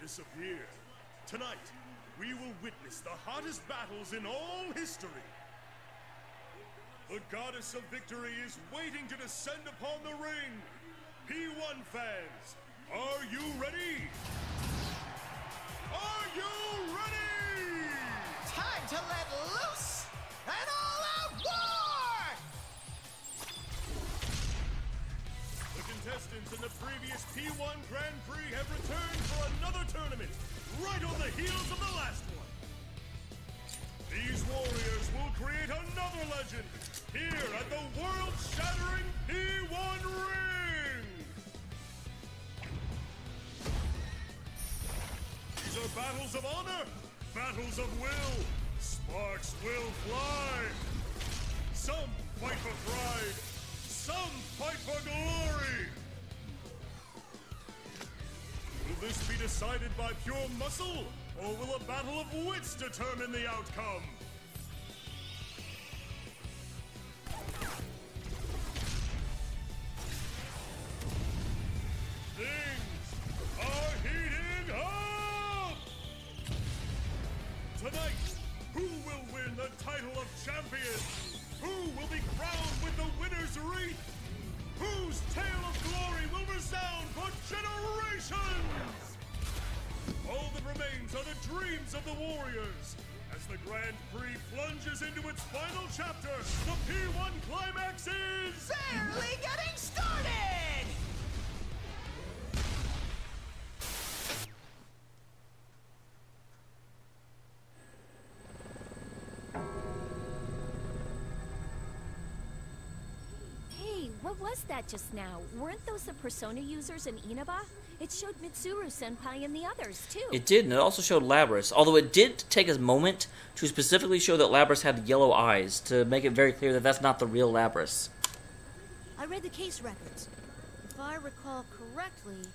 disappear. Tonight, we will witness the hottest battles in all history. The goddess of victory is waiting to descend upon the ring. P1 fans, are you ready? Are you ready? Time to let loose an all-out war! The contestants in the previous P1 Grand Prix have returned for another tournament, right on the heels of the last one. These warriors will create another legend here at the world-shattering P1 ring! These are battles of honor, battles of will. Sparks will fly. Some fight for pride, some fight for glory. Will this be decided by pure muscle, or will a battle of wits determine the outcome? Things are heating up! Tonight, who will win the title of champion? Who will be crowned with the winner's wreath? Whose tale of glory will resound for generations? All that remains are the dreams of the Warriors. As the Grand Prix plunges into its final chapter, the P1 Climax is... barely getting started! Hey, what was that just now? Weren't those the Persona users in Inaba? It showed Mitsuru-senpai and the others, too. It did, and it also showed Labras. Although it did take a moment to specifically show that Labras had yellow eyes, to make it very clear that that's not the real Labras. I read the case records. If I recall correctly,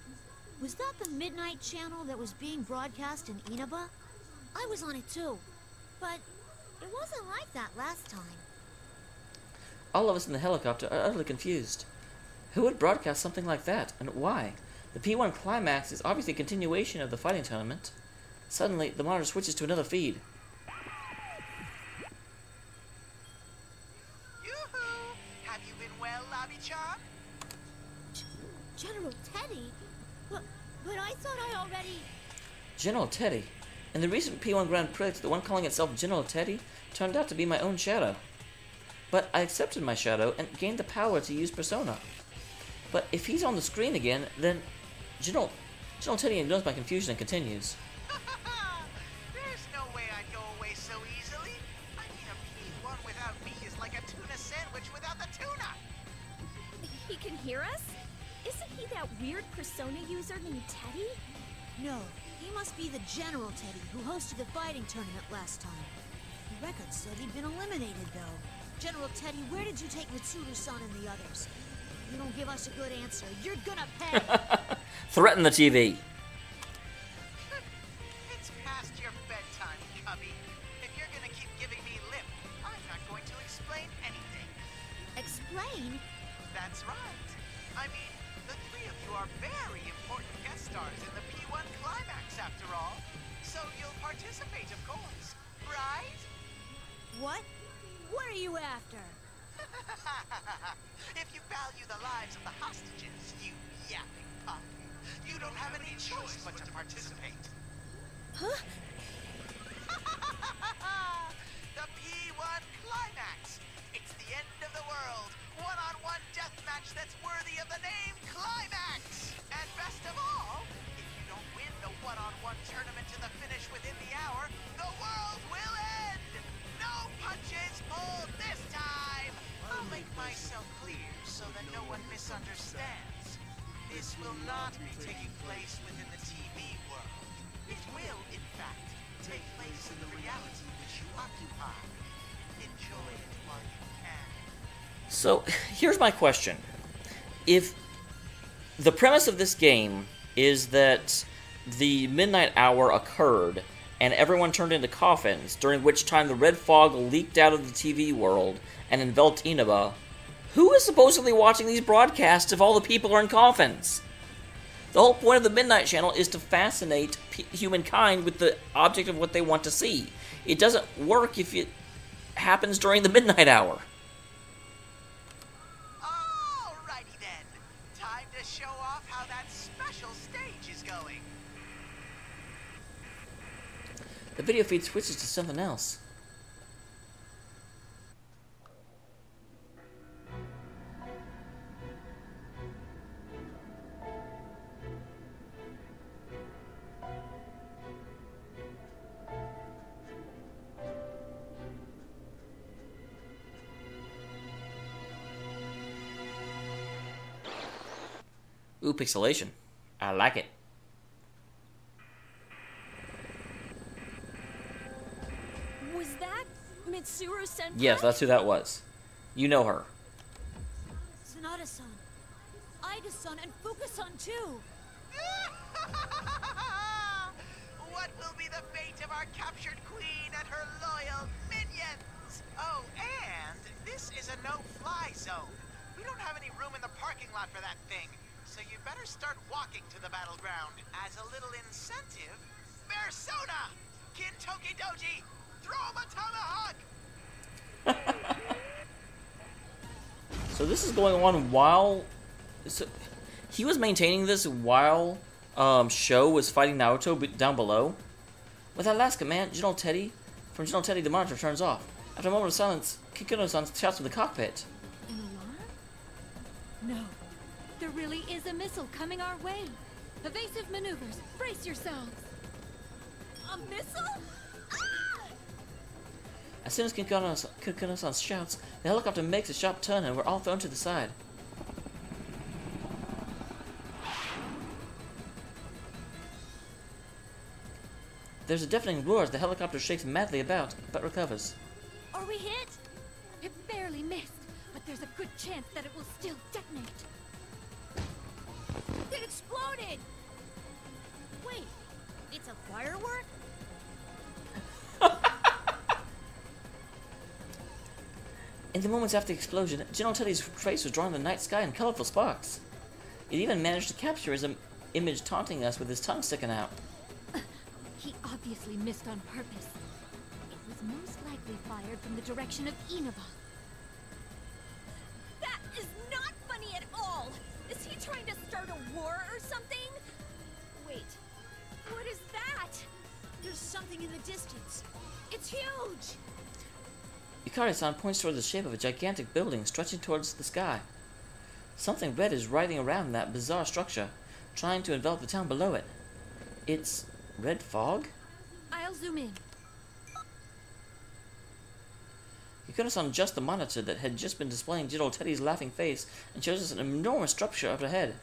was that the Midnight Channel that was being broadcast in Inaba? I was on it too, but it wasn't like that last time. All of us in the helicopter are utterly confused. Who would broadcast something like that, and why? The P1 Climax is obviously a continuation of the fighting tournament. Suddenly, the monitor switches to another feed. Yoo-hoo! Have you been well, Lobby-chan? General Teddy? But I thought I already... General Teddy. In the recent P1 Grand Prix, the one calling itself General Teddy turned out to be my own shadow. But I accepted my shadow and gained the power to use Persona. But if he's on the screen again, then General Teddy ignores my confusion and continues. There's no way I'd go away so easily. I mean, a P1 without me is like a tuna sandwich without the tuna. He can hear us? Isn't he that weird Persona user named Teddy? No, he must be the General Teddy who hosted the fighting tournament last time. The record said he'd been eliminated, though. General Teddy, where did you take Mitsuru-san and the others? If you don't give us a good answer, you're gonna pay! Threaten the TV. It's past your bedtime, Cubby. If you're gonna keep giving me lip, I'm not going to explain anything. Explain? That's right. I mean, the three of you are very important guest stars in the P1 Climax, after all. So you'll participate, of course, right? What? What are you after? If you value the lives of the hostages, you yapping pup, you don't have any choice but to participate. Huh? The P1 Climax. It's the end of the world. One-on-one death match that's worthy of the name Climax. And best of all, if you don't win the one-on-one tournament to the finish within the hour, the world will end. No punches pulled this time. I'll make myself clear so that no one misunderstands. This will not be taking place within the TV world. It will, in fact, take place in the reality which you occupy. Enjoy it while you can. So, here's my question. If the premise of this game is that the midnight hour occurred and everyone turned into coffins, during which time the red fog leaked out of the TV world and enveloped Inaba, who is supposedly watching these broadcasts if all the people are in coffins? The whole point of the Midnight Channel is to fascinate humankind with the object of what they want to see. It doesn't work if it happens during the midnight hour. Alrighty then. Time to show off how that special stage is going. The video feed switches to something else. Ooh, pixelation. I like it. Was that Mitsuru-senpai? Yes, that's who that was. You know her. Sonata-san, Aiga-san, and Fuka-san too. What will be the fate of our captured queen and her loyal minions? Oh, and this is a no-fly zone. We don't have any room in the parking lot for that thing, so you better start walking to the battleground. As a little incentive, Persona! Kintoki Doji! Throw him a tomahawk! So this is going on while... So he was maintaining this while Sho was fighting Naruto down below. With that last command, General Teddy, from General Teddy, the monitor turns off. After a moment of silence, Kikuno-san shouts from the cockpit. An alarm? No. There really is a missile coming our way. Evasive maneuvers. Brace yourselves. A missile? As soon as Kikuno-san shouts, the helicopter makes a sharp turn and we're all thrown to the side. There's a deafening roar as the helicopter shakes madly about, but recovers. Are we hit? It barely missed, but there's a good chance that it will still detonate. It exploded! Wait, it's a firework? In the moments after the explosion, General Teddy's face was drawn in the night sky in colorful sparks. It even managed to capture his image taunting us with his tongue sticking out. He obviously missed on purpose. It was most likely fired from the direction of Inaba. That is not funny at all! Is he trying to start a war or something? Wait, what is that? There's something in the distance. It's huge! Yukari-san points towards the shape of a gigantic building stretching towards the sky. Something red is riding around that bizarre structure, trying to envelop the town below it. It's red fog? I'll zoom in. Yukari-san adjusts the monitor that had just been displaying General Teddy's laughing face and shows us an enormous structure up ahead.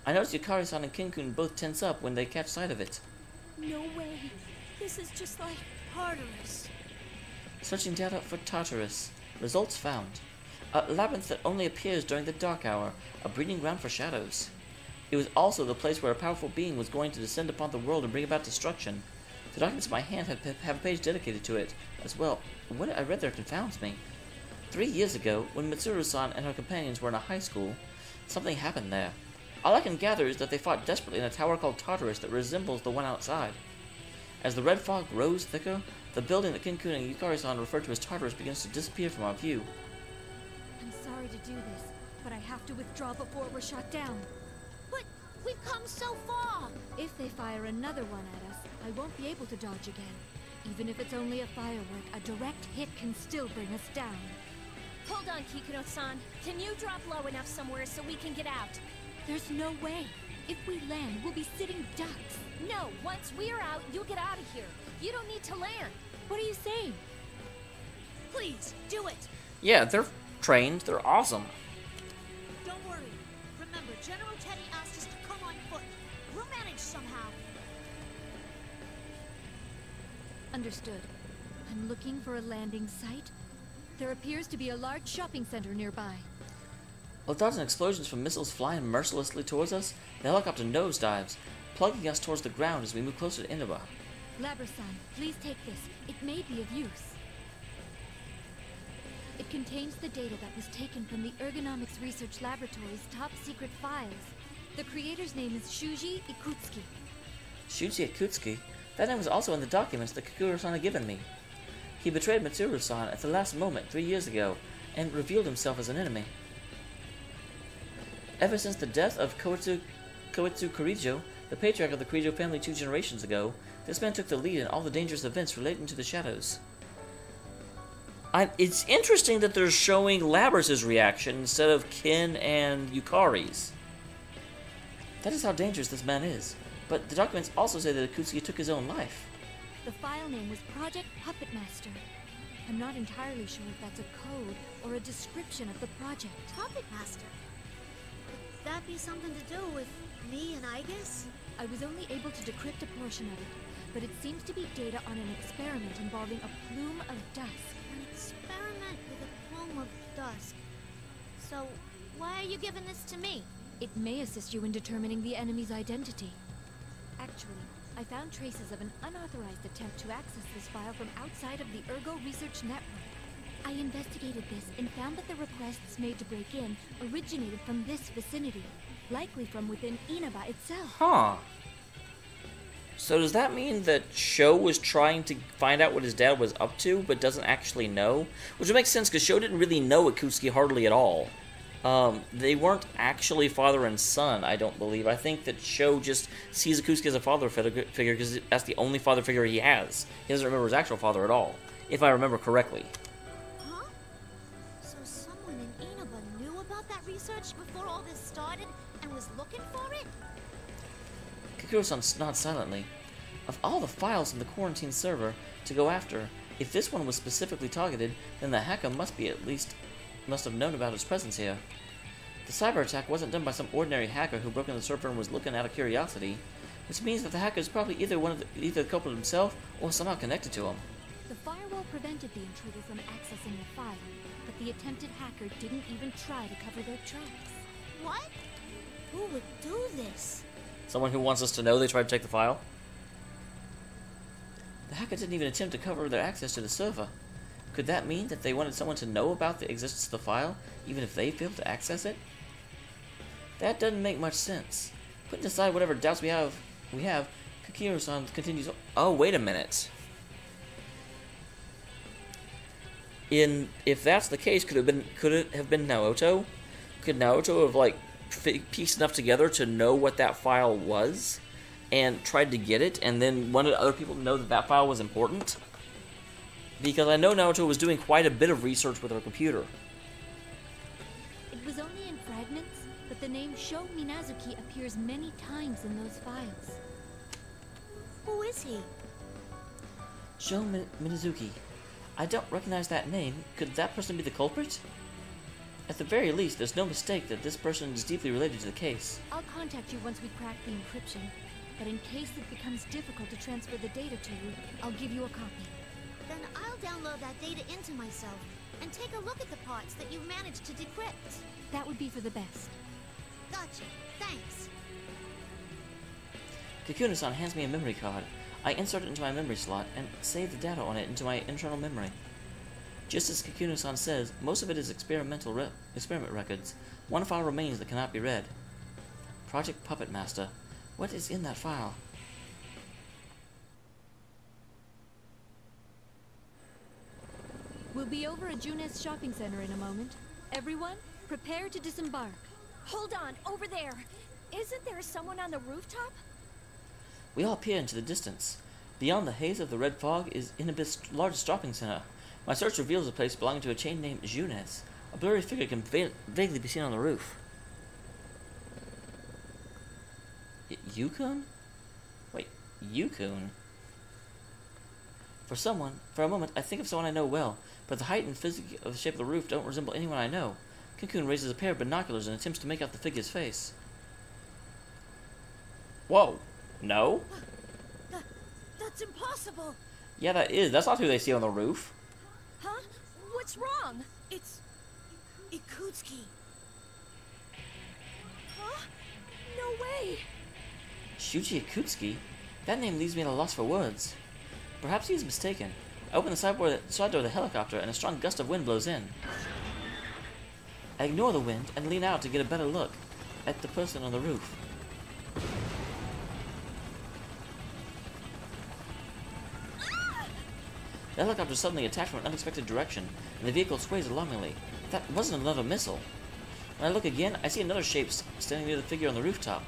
I notice Yukari-san and Kinkun both tense up when they catch sight of it. No way. This is just like... Tartarus. Searching data for Tartarus. Results found. A labyrinth that only appears during the dark hour, a breeding ground for shadows. It was also the place where a powerful being was going to descend upon the world and bring about destruction. The documents in my hand have a page dedicated to it as well. What I read there confounds me. 3 years ago, when Mitsuru-san and her companions were in a high school, something happened there. All I can gather is that they fought desperately in a tower called Tartarus that resembles the one outside. As the red fog grows thicker, the building that Kinkun and Yukari-san referred to as Tartarus begins to disappear from our view. I'm sorry to do this, but I have to withdraw before we're shot down. But we've come so far! If they fire another one at us, I won't be able to dodge again. Even if it's only a firework, a direct hit can still bring us down. Hold on, Kikuno-san. Can you drop low enough somewhere so we can get out? There's no way. If we land, we'll be sitting ducks. No, once we're out, you'll get out of here. You don't need to land. What are you saying? Please, do it! Yeah, they're trained. They're awesome. Don't worry. Remember, General Teddy asked us to come on foot. We'll manage somehow. Understood. I'm looking for a landing site. There appears to be a large shopping center nearby. While dodging explosions from missiles flying mercilessly towards us, the helicopter nosedives, plugging us towards the ground as we move closer to Inaba. Labra-san, please take this. It may be of use. It contains the data that was taken from the Ergonomics Research Laboratory's top-secret files. The creator's name is Shuji Ikutsuki. Shuji Ikutsuki? That name was also in the documents that Kakuro-san had given me. He betrayed Mitsuru-san at the last moment 3 years ago, and revealed himself as an enemy. Ever since the death of Koitsu Kirijo, the patriarch of the Kirijo family 2 generations ago, this man took the lead in all the dangerous events relating to the shadows. It's interesting that they're showing Labrys's reaction instead of Kin and Yukari's. That is how dangerous this man is. But the documents also say that Ikutsuki took his own life. The file name was Project Puppet Master. I'm not entirely sure if that's a code or a description of the project. Puppet Master? Could that be something to do with me and Igus? I was only able to decrypt a portion of it, but it seems to be data on an experiment involving a plume of dusk. An experiment with a plume of dusk. So, why are you giving this to me? It may assist you in determining the enemy's identity. Actually, I found traces of an unauthorized attempt to access this file from outside of the Ergo Research Network. I investigated this and found that the requests made to break in originated from this vicinity, likely from within Inaba itself. Huh. So does that mean that Sho was trying to find out what his dad was up to, but doesn't actually know? Which would make sense, because Sho didn't really know Ikutsuki hardly at all. They weren't actually father and son, I don't believe. I think that Sho just sees Ikutsuki as a father figure because that's the only father figure he has. He doesn't remember his actual father at all, if I remember correctly. Huh? So someone in Inaba knew about that research before all this started and was looking for it? Kakuro-san nods silently. Of all the files in the quarantine server to go after, if this one was specifically targeted, then the hacker must have known about its presence here. The cyber attack wasn't done by some ordinary hacker who broke into the server and was looking out of curiosity, which means that the hacker is probably either the culprit himself or somehow connected to him. The firewall prevented the intruder from accessing the file, but the attempted hacker didn't even try to cover their tracks. What? Who would do this? Someone who wants us to know they tried to take the file? The hacker didn't even attempt to cover their access to the server. Could that mean that they wanted someone to know about the existence of the file, even if they failed to access it? That doesn't make much sense. Putting aside whatever doubts we have, Kakuro-san continues. Oh, wait a minute. If that's the case, could it have been Naoto? Could Naoto have pieced enough together to know what that file was, and tried to get it, and then wanted other people to know that that file was important? Because I know Naoto was doing quite a bit of research with her computer. It was only in fragments, but the name Sho Minazuki appears many times in those files. Who is he? Sho Minazuki. I don't recognize that name. Could that person be the culprit? At the very least, there's no mistake that this person is deeply related to the case. I'll contact you once we crack the encryption, but in case it becomes difficult to transfer the data to you, I'll give you a copy. Then I'll download that data into myself and take a look at the parts that you've managed to decrypt. That would be for the best. Gotcha. Thanks. Kakuro-san hands me a memory card. I insert it into my memory slot and save the data on it into my internal memory. Just as Kakuro-san says, most of it is experiment records. One file remains that cannot be read. Project Puppet Master. What is in that file? We'll be over at Junes Shopping Center in a moment. Everyone, prepare to disembark. Hold on, over there. Isn't there someone on the rooftop? We all peer into the distance. Beyond the haze of the red fog is Inaba's largest shopping center. My search reveals a place belonging to a chain named Junes. A blurry figure can vaguely be seen on the roof. Yukun? Wait, Yukun? For a moment, I think of someone I know well, but the height and physique of the shape of the roof don't resemble anyone I know. Cocoon raises a pair of binoculars and attempts to make out the figure's face. Whoa. No? That's impossible. Yeah, that is. That's not who they see on the roof. Huh? What's wrong? It's Ikutsuki. Huh? No way. Shuji Ikutsuki? That name leaves me at a loss for words. Perhaps he is mistaken. I open the side door of the helicopter and a strong gust of wind blows in. I ignore the wind and lean out to get a better look. at the person on the roof. The helicopter suddenly attacked from an unexpected direction, and the vehicle sways alarmingly. That wasn't another missile. When I look again, I see another shape standing near the figure on the rooftop.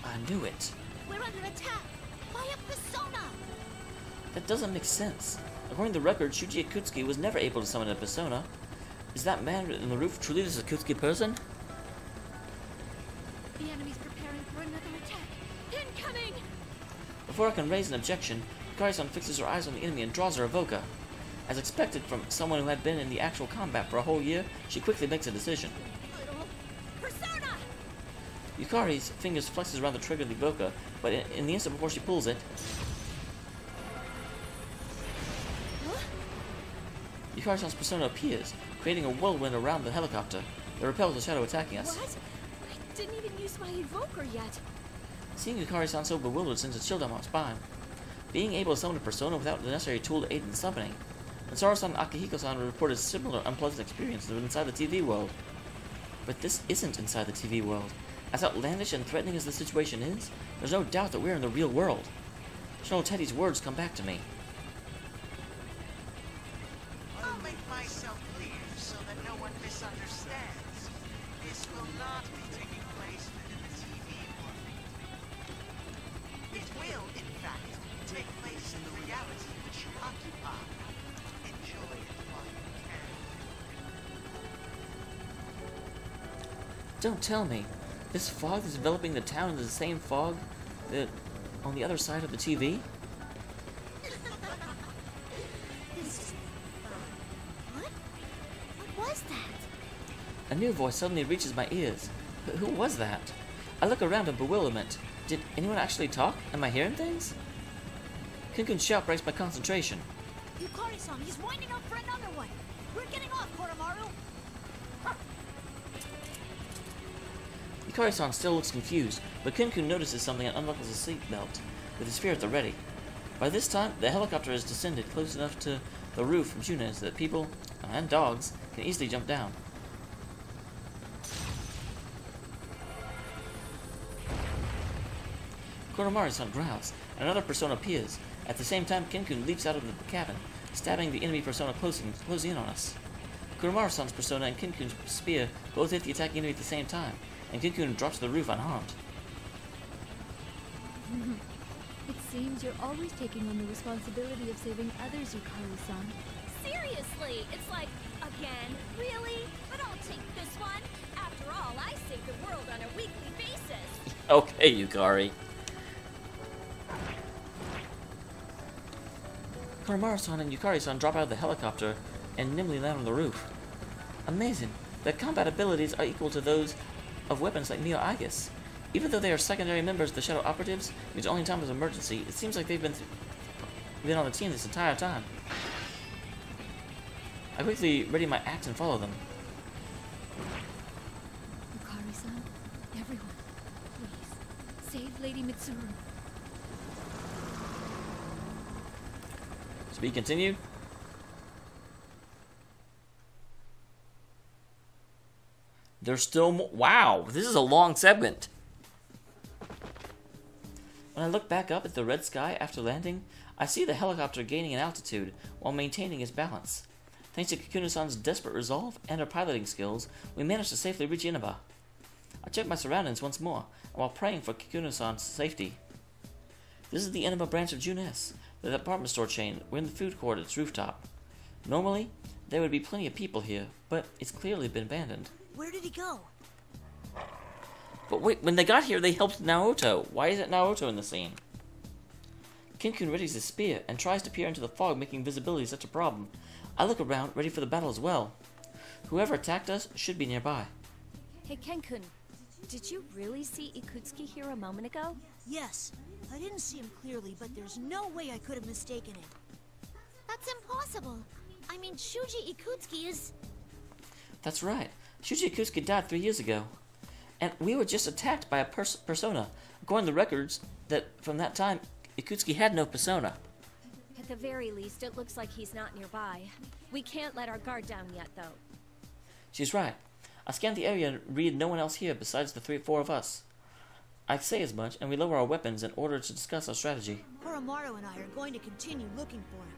I knew it. We're under attack by a persona. That doesn't make sense. According to the record, Shuji Ikutsuki was never able to summon a persona. Is that man on the roof truly the Ikutsuki person? The enemy's preparing for another attack. Incoming! Before I can raise an objection, Hikari-san fixes her eyes on the enemy and draws her Evoca. As expected from someone who had been in the actual combat for a whole year, she quickly makes a decision. Little persona. Yukari's fingers flexes around the trigger of the Evoca, but in the instant before she pulls it, Yukari-san's persona appears, creating a whirlwind around the helicopter that repels the shadow attacking us. What? I didn't even use my evoker yet. Seeing Yukari-san so bewildered sends a chill down my spine. Being able to summon a persona without the necessary tool to aid in summoning. And Saru-san and Akihiko-san reported similar unpleasant experiences inside the TV world. But this isn't inside the TV world. As outlandish and threatening as the situation is, there's no doubt that we're in the real world. General Teddie's words come back to me. I'll make myself clear so that no one misunderstands. This will not be taking place within the TV world. It will, in fact, take place in the reality which you occupy. Enjoy it while you can. Don't tell me. This fog is enveloping the town into the same fog that on the other side of the TV? This is fun. What was that? A new voice suddenly reaches my ears. Who was that? I look around in bewilderment. Did anyone actually talk? Am I hearing things? Kunkun's shout breaks my concentration. Yukari-san, he's winding up for another one. We're getting off, Koromaru. Yukari-san still looks confused, but Kunkun notices something and unbuckles his seatbelt, with his spear at the ready. By this time, the helicopter has descended close enough to the roof from Junes so that people, and dogs, can easily jump down. Koromaru-san growls, and another persona appears. At the same time, Kunkun leaps out of the cabin, stabbing the enemy persona closing in on us. Koromaru-san's persona and Kunkun's spear both hit the attacking enemy at the same time, and Kunkun drops to the roof unharmed. It seems you're always taking on the responsibility of saving others, Yukari-san. Seriously, it's like, again? Really? But I'll take this one. After all, I save the world on a weekly basis. Okay, Yukari. Koromaru-san and Yukari-san drop out of the helicopter and nimbly land on the roof. Amazing. Their combat abilities are equal to those of weapons like Neo Aegis. Even though they are secondary members of the Shadow Operatives, used only in time of emergency, it seems like they've been on the team this entire time. I quickly ready my axe and follow them. Yukari-san, everyone, please, save Lady Mitsuru. To be continued. There's still more. Wow, this is a long segment. When I look back up at the red sky after landing, I see the helicopter gaining in altitude while maintaining its balance. Thanks to Kikuno-san's desperate resolve and her piloting skills, we managed to safely reach Inaba. I checked my surroundings once more, while praying for Kikuno-san's safety. This is the Inaba branch of Junes, the department store chain. We're in the food court at its rooftop. Normally, there would be plenty of people here, but it's clearly been abandoned. Where did he go? But wait, when they got here, they helped Naoto. Why isn't Naoto in the scene? Kinkun readies his spear and tries to peer into the fog, making visibility such a problem. I look around, ready for the battle as well. Whoever attacked us should be nearby. Hey, Kenkun, did you really see Ikutsuki here a moment ago? Yes. I didn't see him clearly, but there's no way I could have mistaken him. That's impossible. I mean, Shuji Ikutsuki is... That's right. Shuji Ikutsuki died 3 years ago. And we were just attacked by a persona. According to the records, that from that time, Ikutsuki had no persona. At the very least, it looks like he's not nearby. We can't let our guard down yet, though. She's right. I scanned the area and read no one else here besides the four of us. I say as much, and we lower our weapons in order to discuss our strategy. Koromaru and I are going to continue looking for him.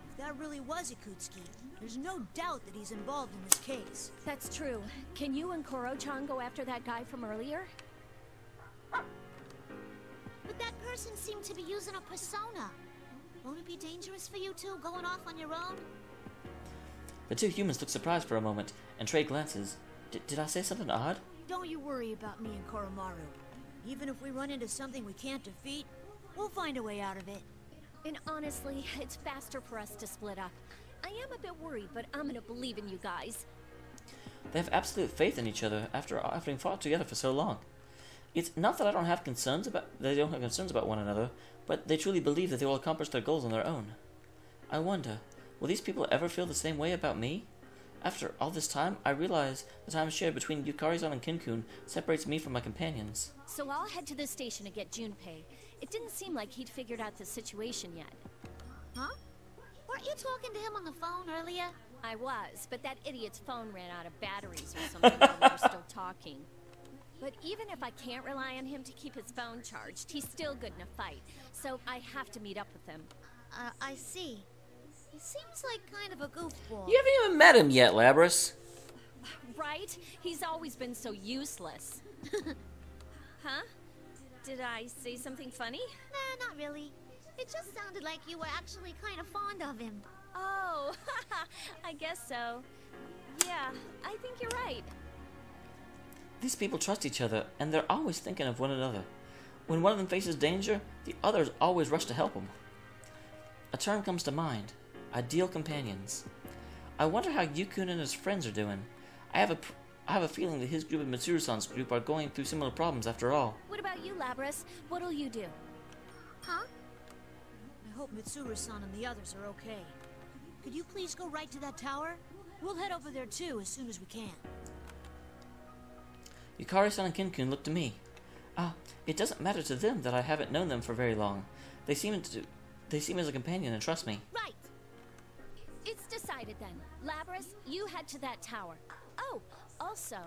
If that really was Ikutsuki, there's no doubt that he's involved in this case. That's true. Can you and Koro-chan go after that guy from earlier? But that person seemed to be using a persona. Won't it be dangerous for you two going off on your own? The two humans look surprised for a moment and trade glances. Did I say something odd? Don't you worry about me and Koromaru. Even if we run into something we can't defeat, we'll find a way out of it. And honestly, it's faster for us to split up. I am a bit worried, but I'm gonna believe in you guys. They have absolute faith in each other after having fought together for so long. It's not that I don't have concerns about one another, but they truly believe that they will accomplish their goals on their own. I wonder, will these people ever feel the same way about me? After all this time, I realize the time shared between Yukari-san and Kin-kun separates me from my companions. So I'll head to the station to get Junpei. It didn't seem like he'd figured out the situation yet. Huh? Weren't you talking to him on the phone earlier? I was, but that idiot's phone ran out of batteries or something while we were still talking. But even if I can't rely on him to keep his phone charged, he's still good in a fight, so I have to meet up with him. I see. He seems like kind of a goofball. You haven't even met him yet, Labras. Right? He's always been so useless. Huh? Did I say something funny? Nah, not really. It just sounded like you were actually kind of fond of him. Oh, I guess so. Yeah, I think you're right. These people trust each other, and they're always thinking of one another. When one of them faces danger, the others always rush to help him. A term comes to mind: ideal companions. I wonder how Yukun and his friends are doing. I have a feeling that his group and Mitsuru-san's group are going through similar problems after all. What about you, Labras? What'll you do? Huh? I hope Mitsuru-san and the others are okay. Could you please go right to that tower? We'll head over there too as soon as we can. Yukari-san and Kin-kun look to me. It doesn't matter to them that I haven't known them for very long. They seem as a companion and trust me. Right. It's decided then. Labras, you head to that tower. Oh, also,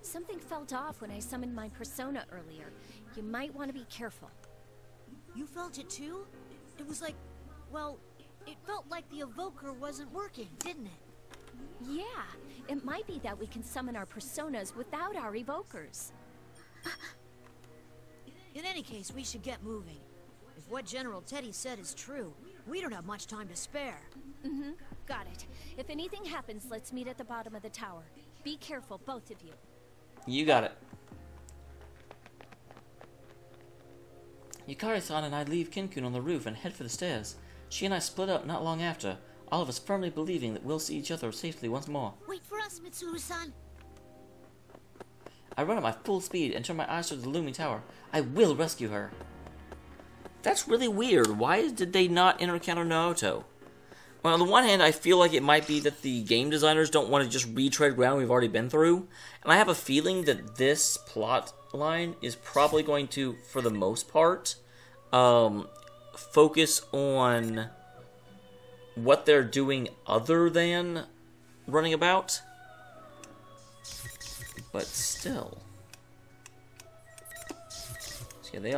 something felt off when I summoned my persona earlier. You might want to be careful. You felt it too? It was like, well, it felt like the evoker wasn't working, didn't it? Yeah, it might be that we can summon our personas without our evokers. In any case, we should get moving. If what General Teddie said is true, we don't have much time to spare. Got it. If anything happens, let's meet at the bottom of the tower. Be careful, both of you. You got it. Yukari-san and I leave Kin-kun on the roof and head for the stairs. She and I split up not long after, all of us firmly believing that we'll see each other safely once more. Wait for us, Mitsuru-san. I run at my full speed and turn my eyes toward the looming tower. I will rescue her. That's really weird. Why did they not encounter Naoto? Well, on the one hand, I feel like it might be that the game designers don't want to just retread ground we've already been through. And I have a feeling that this plot line is probably going to, for the most part, focus on what they're doing other than running about. But still. So yeah, they